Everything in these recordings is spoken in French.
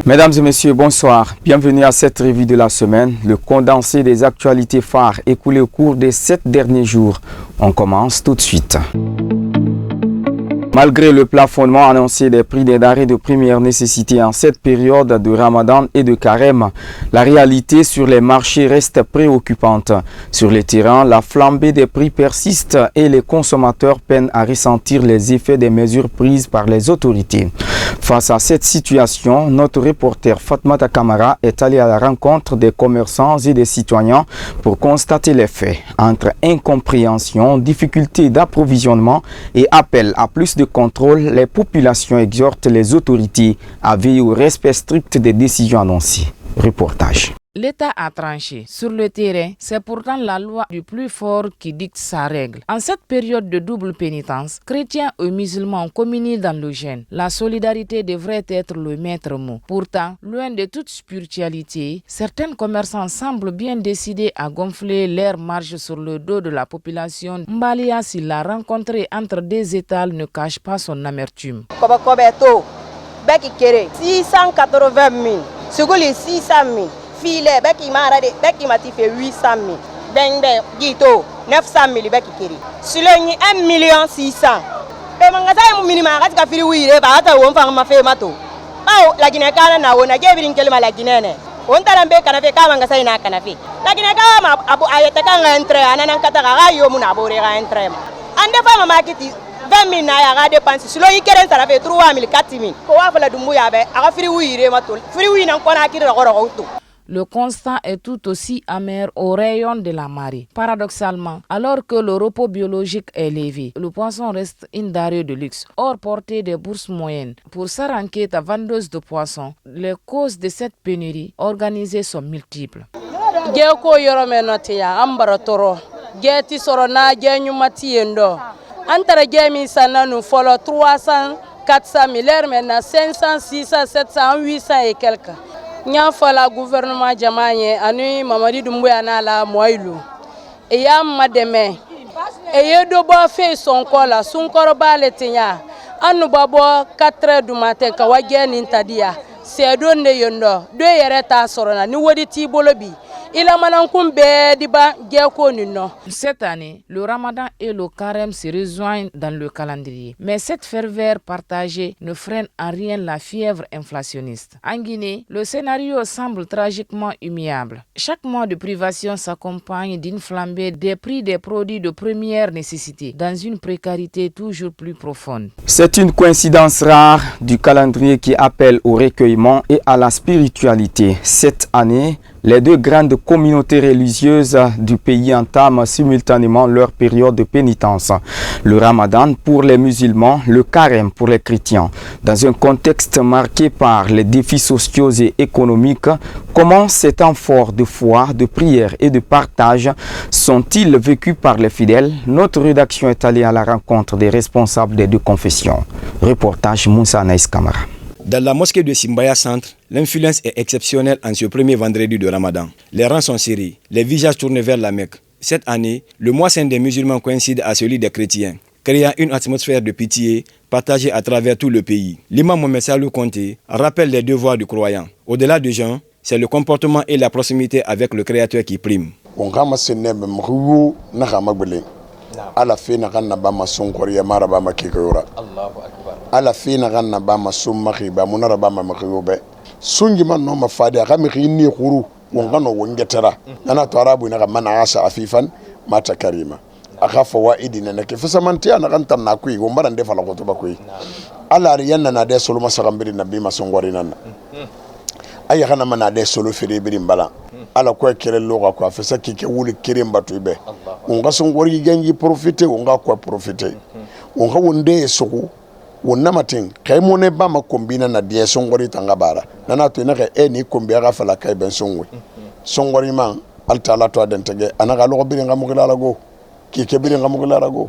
Mesdames et messieurs, bonsoir. Bienvenue à cette revue de la semaine, le condensé des actualités phares écoulées au cours des 7 derniers jours. On commence tout de suite. Malgré le plafonnement annoncé des prix des denrées de première nécessité en cette période de Ramadan et de Carême, la réalité sur les marchés reste préoccupante. Sur les terrains, la flambée des prix persiste et les consommateurs peinent à ressentir les effets des mesures prises par les autorités. Face à cette situation, notre reporter Fatmata Kamara est allé à la rencontre des commerçants et des citoyens pour constater les faits. Entre incompréhension, difficultés d'approvisionnement et appel à plus de contrôle, les populations exhortent les autorités à veiller au respect strict des décisions annoncées. Reportage. L'État a tranché. Sur le terrain, c'est pourtant la loi du plus fort qui dicte sa règle. En cette période de double pénitence, chrétiens et musulmans communient dans le jeûne. La solidarité devrait être le maître mot. Pourtant, loin de toute spiritualité, certains commerçants semblent bien décidés à gonfler leurs marges sur le dos de la population. Mbalia, s'il l'a rencontré entre des étals, ne cache pas son amertume. 680 000, sur les 600 000. Filet beki marade beki matife 800 000 bengbe gito 900 000 beki kiri suleni 1 million 600 pe mangasa mu minima kati ka firi wire ba ata won fa ma fe mato aw la gine kana na wona gebirin kelma la ginene on tarambe kana fe ka mangasa ina kana fe la gine ka ma abu ayete ka entre anana kata ga yo mu na bore ga entre ande fa ma makiti 20 000 na ya ga dépense sulo yikeren tara fe 3 000 4 000 ko wa fa la dumbu ya be aga firi wire mato firi wi nan kona kiri ro to. Le constat est tout aussi amer au rayon de la marée. Paradoxalement, alors que le repos biologique est élevé, le poisson reste une denrée de luxe, hors portée des bourses moyennes. Pour Saranket, vendeuse de poissons, les causes de cette pénurie organisée sont multiples. Geko yoromenotya ambaratoro geti sorona genyumati endo antara gemi sananu folo 300 400 000 maintenant 500 600 700 800 et quelques. Nya fala gouvernement jamaye ani Mamadi Doumbouya na la moilu e ya mademe e yedo bo fe son kola sun koroba letinya anu babo 4h du matin ka wageni ntadia se do ne yondo do yere ta sorona ni wodi ti bolobi. Cette année, le Ramadan et le Carême se rejoignent dans le calendrier. Mais cette ferveur partagée ne freine en rien la fièvre inflationniste. En Guinée, le scénario semble tragiquement humiliable. Chaque mois de privation s'accompagne d'une flambée des prix des produits de première nécessité, dans une précarité toujours plus profonde. C'est une coïncidence rare du calendrier qui appelle au recueillement et à la spiritualité. Cette année, les deux grandes communautés religieuses du pays entament simultanément leur période de pénitence. Le Ramadan pour les musulmans, le Carême pour les chrétiens. Dans un contexte marqué par les défis sociaux et économiques, comment ces temps forts de foi, de prière et de partage sont-ils vécus par les fidèles? Notre rédaction est allée à la rencontre des responsables des deux confessions. Reportage Moussa Anaïs Kamara. Dans la mosquée de Simbaya Centre, l'influence est exceptionnelle en ce premier vendredi de Ramadan. Les rangs sont serrés, les visages tournés vers la Mecque. Cette année, le mois saint des musulmans coïncide à celui des chrétiens, créant une atmosphère de pitié partagée à travers tout le pays. L'imam Mohamed Salou Conté rappelle les devoirs du croyant. Au-delà du jeûne, c'est le comportement et la proximité avec le Créateur qui priment. ala fina ganna ba masumma khiba munara ba makhiyobe sungi man no mafadi agami khini khuru wongano wongetera ana to arabu ina gamana asa afifan mata karima akhafa waidina nake fasamanti ana gantan na kui gombara ndefa la kutuba kui ala riyanna na de solo masagambiri nabi masongori nana aya kana mana de solo fere biri mbala ala ko kere loga ko afesa kike wuli kere mbatu be onga songori gangi profiter onga ko profiter onga wonde soko wonna matin kay mone ba ma kombina na die songori tangabara nana to na ke ni kombi aga fala kay ben songwe songori man altala to adentege anaga logo biri ngamugila lago kike biri ngamugila lago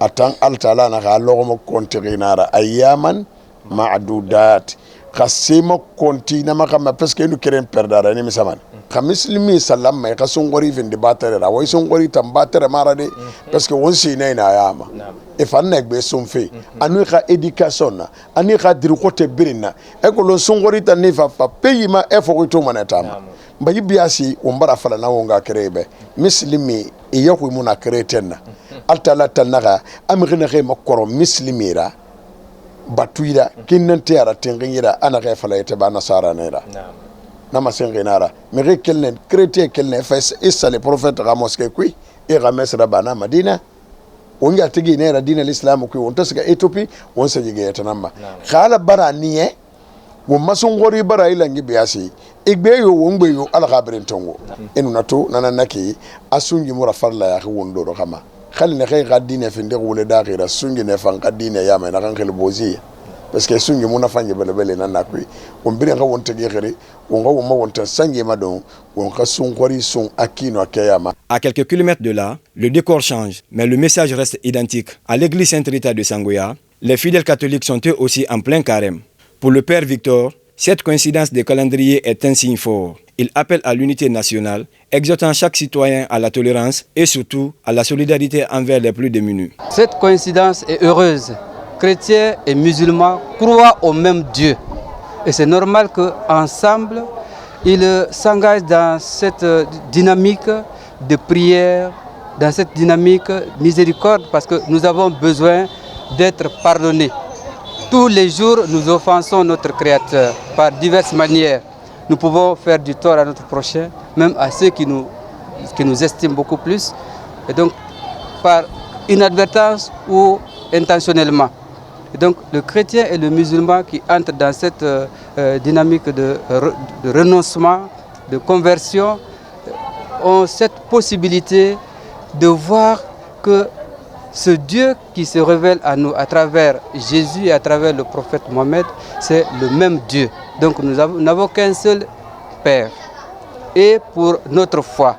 atan altala na ga logo mo kontirinara ayaman ma'dudat khasima kontina makama parce que nous keren perdara ni misaman khamislimi sallam ka songori vindi batare ra way songori tambatare marade parce que won si nay na yama e fannek be son fe anu ka education na ani ka dirikote birina e ko lon songori ta ne fa pa peyi ma e fo to manatama mbayi biasi wombara fala na wonga krebe muslimi e yakui muna kretenna altala tanaka amigina ke makoro muslimira batuira kinnante ara tengira ana ka fala ete ba nasara nera nama sengenara mere kelnen chrétien kelnen fes isa le prophète ramos ke kui e rames rabana madina ongi atigi nera dina l'islam kui on tasga Éthiopie on se jige tanamba khala baraniye wo masongori bara ilangi biasi igbe yo wongbe yo ala kabrin tongo enu nato nananaki asungi mura farla ya wondo do kama khali ne khay gadine fi ndir wole dakhira sungi ne fan gadine ya me na kan khel bozi parce que sungi muna fanje belebele nanakui on bire nga wonte gere on nga wonte sangi madon on ka songori son akino akayama. À quelques kilomètres de là, le décor change, mais le message reste identique. À l'église Sainte-Rita de Sangoya, les fidèles catholiques sont eux aussi en plein carême. Pour le père Victor, cette coïncidence de calendrier est un signe fort. Il appelle à l'unité nationale, exhortant chaque citoyen à la tolérance et surtout à la solidarité envers les plus démunis. Cette coïncidence est heureuse. Chrétiens et musulmans croient au même Dieu. Et c'est normal qu'ensemble, ils s'engagent dans cette dynamique de prière, dans cette dynamique miséricorde, parce que nous avons besoin d'être pardonnés. Tous les jours, nous offensons notre Créateur par diverses manières. Nous pouvons faire du tort à notre prochain, même à ceux qui nous estiment beaucoup plus, et donc par inadvertance ou intentionnellement. Et donc le chrétien et le musulman qui entrent dans cette dynamique de renoncement, de conversion, ont cette possibilité de voir que ce Dieu qui se révèle à nous à travers Jésus et à travers le prophète Mohammed, c'est le même Dieu. Donc nous n'avons qu'un seul Père. Et pour notre foi,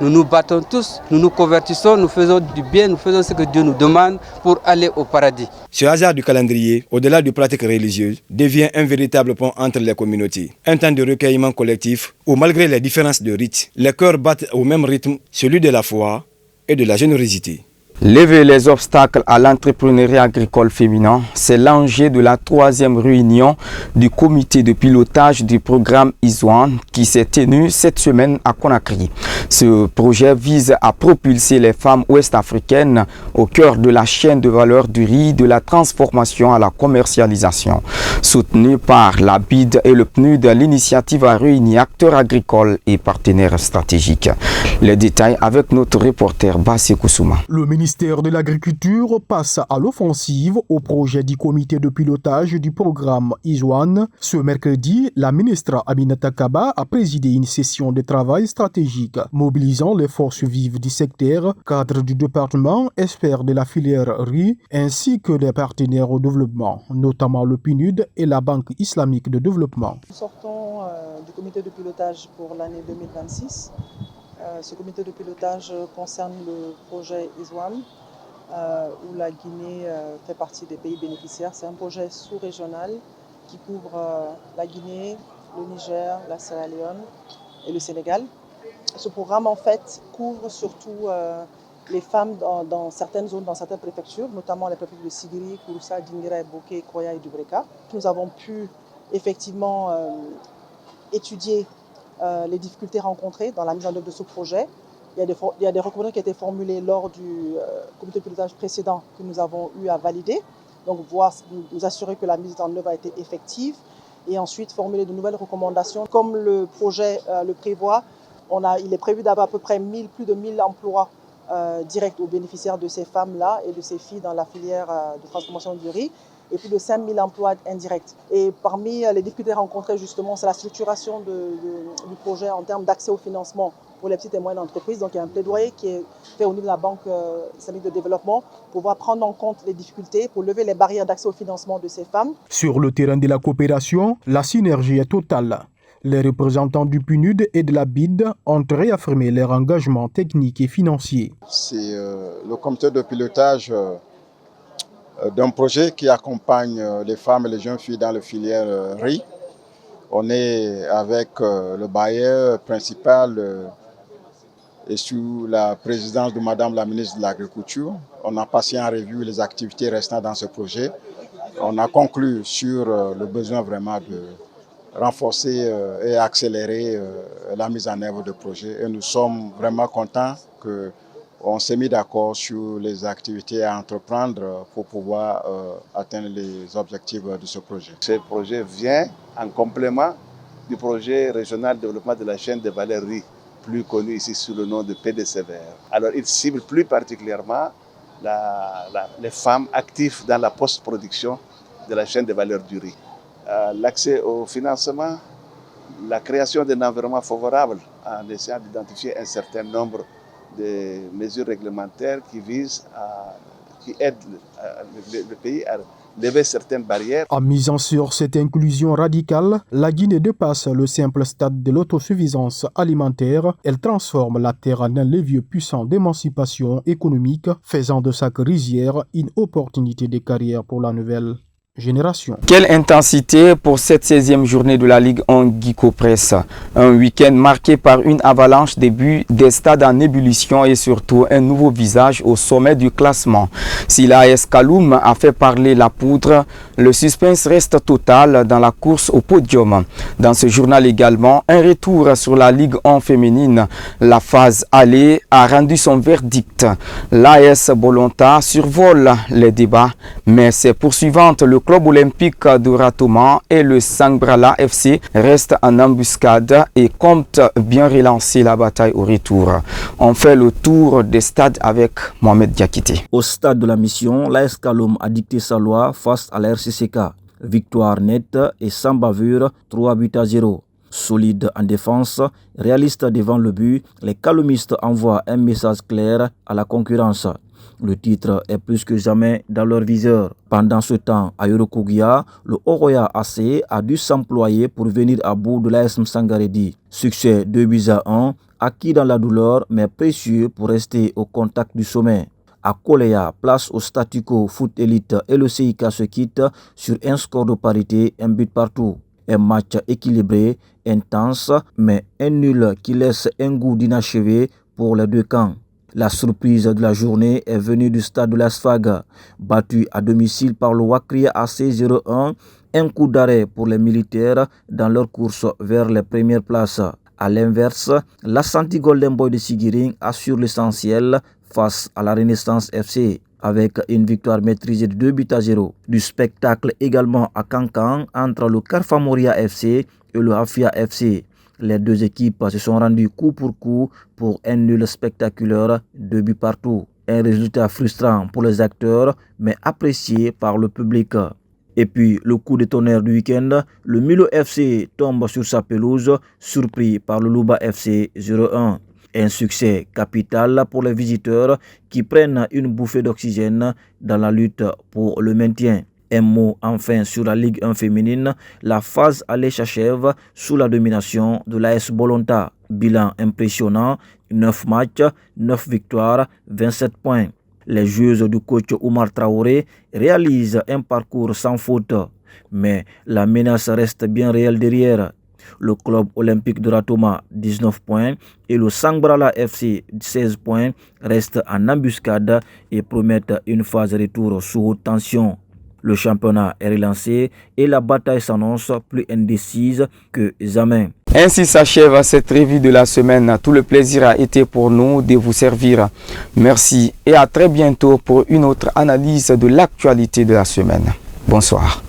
nous nous battons tous, nous nous convertissons, nous faisons du bien, nous faisons ce que Dieu nous demande pour aller au paradis. Ce hasard du calendrier, au-delà des pratiques religieuses, devient un véritable pont entre les communautés. Un temps de recueillement collectif où, malgré les différences de rites, les cœurs battent au même rythme, celui de la foi et de la générosité. Lever les obstacles à l'entrepreneuriat agricole féminin, c'est l'enjeu de la 3e réunion du comité de pilotage du programme ISWAN qui s'est tenu cette semaine à Conakry. Ce projet vise à propulser les femmes ouest-africaines au cœur de la chaîne de valeur du riz, de la transformation à la commercialisation. Soutenu par la BID et le PNUD, l'initiative a réuni acteurs agricoles et partenaires stratégiques. Les détails avec notre reporter Bassé Koussouma. Le ministère de l'Agriculture passe à l'offensive au projet du comité de pilotage du programme ISWAN. Ce mercredi, la ministre Aminata Kaba a présidé une session de travail stratégique mobilisant les forces vives du secteur, cadres du département, experts de la filière riz, ainsi que les partenaires au développement, notamment le PNUD et la Banque islamique de développement. Nous sortons du comité de pilotage pour l'année 2026. Ce comité de pilotage concerne le projet ISWAN, où la Guinée fait partie des pays bénéficiaires. C'est un projet sous-régional qui couvre la Guinée, le Niger, la Sierra Leone et le Sénégal. Ce programme en fait couvre surtout les femmes dans certaines zones, dans certaines préfectures, notamment les préfectures de Sigiri, Kouroussa, Dinguira, Boké, Koya et Dubreka. Nous avons pu effectivement étudier les difficultés rencontrées dans la mise en œuvre de ce projet. Il y a des recommandations qui ont été formulées lors du comité de pilotage précédent que nous avons eu à valider. Donc nous assurer que la mise en œuvre a été effective et ensuite formuler de nouvelles recommandations. Comme le projet le prévoit, il est prévu d'avoir à peu près plus de 1000 emplois directs aux bénéficiaires de ces femmes-là et de ces filles dans la filière de transformation du riz, et plus de 5000 emplois indirects. Et parmi les difficultés rencontrées, justement, c'est la structuration du projet en termes d'accès au financement pour les petites et moyennes entreprises. Donc il y a un plaidoyer qui est fait au niveau de la Banque islamique de développement pour pouvoir prendre en compte les difficultés, pour lever les barrières d'accès au financement de ces femmes. Sur le terrain de la coopération, la synergie est totale. Les représentants du PNUD et de la BID ont réaffirmé leur engagement technique et financier. C'est le comité de pilotage d'un projet qui accompagne les femmes et les jeunes filles dans la filière riz. On est avec le bailleur principal, et sous la présidence de Madame la ministre de l'Agriculture, on a passé en revue les activités restant dans ce projet. On a conclu sur le besoin vraiment de renforcer et accélérer la mise en œuvre du projet. Et nous sommes vraiment contents qu'on s'est mis d'accord sur les activités à entreprendre pour pouvoir atteindre les objectifs de ce projet. Ce projet vient en complément du projet régional de développement de la chaîne de valeur riz, plus connu ici sous le nom de PDCVR. Alors il cible plus particulièrement les femmes actives dans la post-production de la chaîne de valeur du riz. L'accès au financement, la création d'un environnement favorable en essayant d'identifier un certain nombre de mesures réglementaires qui aident le pays à lever certaines barrières. En misant sur cette inclusion radicale, la Guinée dépasse le simple stade de l'autosuffisance alimentaire. Elle transforme la terre en un levier puissant d'émancipation économique, faisant de chaque rizière une opportunité de carrière pour la nouvelle génération. Quelle intensité pour cette 16e journée de la Ligue 1 Guico Presse. Un week-end marqué par une avalanche des buts, des stades en ébullition et surtout un nouveau visage au sommet du classement. Si l'AS Kaloum a fait parler la poudre, le suspense reste total dans la course au podium. Dans ce journal également, un retour sur la Ligue 1 féminine. La phase aller a rendu son verdict. L'AS Bolonta survole les débats, mais ses poursuivantes, le club olympique de Ratoma et le Sangbrala FC restent en embuscade et comptent bien relancer la bataille au retour. On fait le tour des stades avec Mohamed Diakité. Au stade de la mission, l'AS Kaloum a dicté sa loi face à la RCCK. Victoire nette et sans bavure, 3-0. Solide en défense, réaliste devant le but, les Kaloumistes envoient un message clair à la concurrence. Le titre est plus que jamais dans leur viseur. Pendant ce temps, à Yorokogia, le Oroya AC a dû s'employer pour venir à bout de l'AS Sangaredi. Succès 2-1, acquis dans la douleur mais précieux pour rester au contact du sommet. À Koleya, place au statu quo foot élite et le CIK se quittent sur un score de parité, un but partout. Un match équilibré, intense, mais un nul qui laisse un goût d'inachevé pour les deux camps. La surprise de la journée est venue du stade de l'Asfag, battu à domicile par le Wakria AC 0-1, un coup d'arrêt pour les militaires dans leur course vers les premières places. À l'inverse, l'Assanti Golden Boy de Sigiring assure l'essentiel face à la Renaissance FC, avec une victoire maîtrisée de 2-0. Du spectacle également à Kankan entre le Carfa Moria FC et le Hafia FC. Les deux équipes se sont rendues coup pour un nul spectaculaire, 2 buts partout. Un résultat frustrant pour les acteurs, mais apprécié par le public. Et puis, le coup de tonnerre du week-end, le Milo FC tombe sur sa pelouse, surpris par le Luba FC 0-1. Un succès capital pour les visiteurs qui prennent une bouffée d'oxygène dans la lutte pour le maintien. Un mot enfin sur la Ligue 1 féminine, la phase aller s'achève sous la domination de l'AS Bolonta. Bilan impressionnant, 9 matchs, 9 victoires, 27 points. Les joueuses du coach Oumar Traoré réalisent un parcours sans faute, mais la menace reste bien réelle derrière. Le club olympique de Ratoma, 19 points, et le Sangbrala FC, 16 points, restent en embuscade et promettent une phase retour sous haute tension. Le championnat est relancé et la bataille s'annonce plus indécise que jamais. Ainsi s'achève cette revue de la semaine. Tout le plaisir a été pour nous de vous servir. Merci et à très bientôt pour une autre analyse de l'actualité de la semaine. Bonsoir.